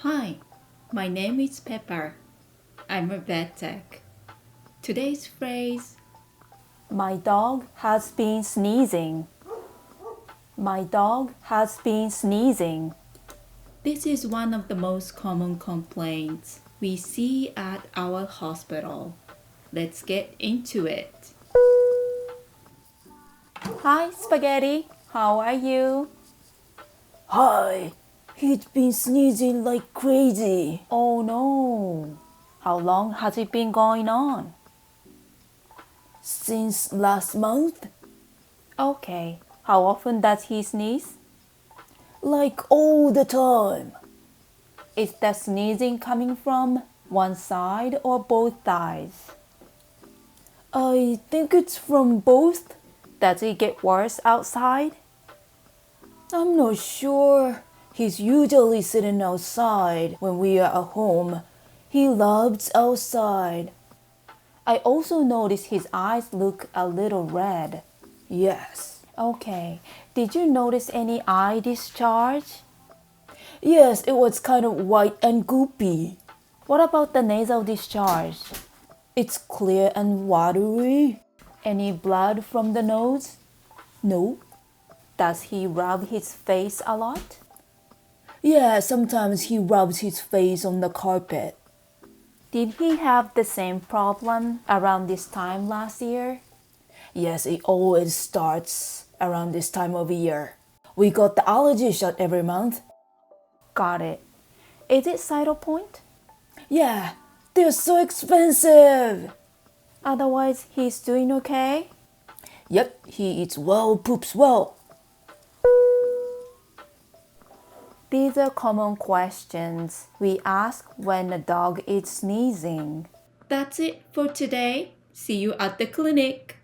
Hi, my name is Pepper. I'm a vet tech. Today's phrase: My dog has been sneezing. My dog has been sneezing. This is one of the most common complaints we see at our hospital. Let's get into it. Hi, Spaghetti. How are you? Hi, he's been sneezing like crazy. Oh no. How long has it been going on? Since last month? Okay. How often does he sneeze? Like all the time. Is the sneezing coming from one side or both sides? I think it's from both. Does it get worse outside? I'm not sure. He's usually sitting outside when we are at home. He loves outside. I also noticed his eyes look a little red. Yes. Okay. Did you notice any eye discharge? Yes, it was kind of white and goopy. What about the nasal discharge? It's clear and watery. Any blood from the nose? No. Does he rub his face a lot? Yeah, sometimes he rubs his face on the carpet. Did he have the same problem around this time last year? Yes, it always starts around this time of year. We got the allergy shot every month. Got it. Is it Cyto Point? Yeah, they're so expensive. Otherwise, he's doing okay? Yep, he eats well, poops well. These are common questions we ask when a dog is sneezing. That's it for today. See you at the clinic.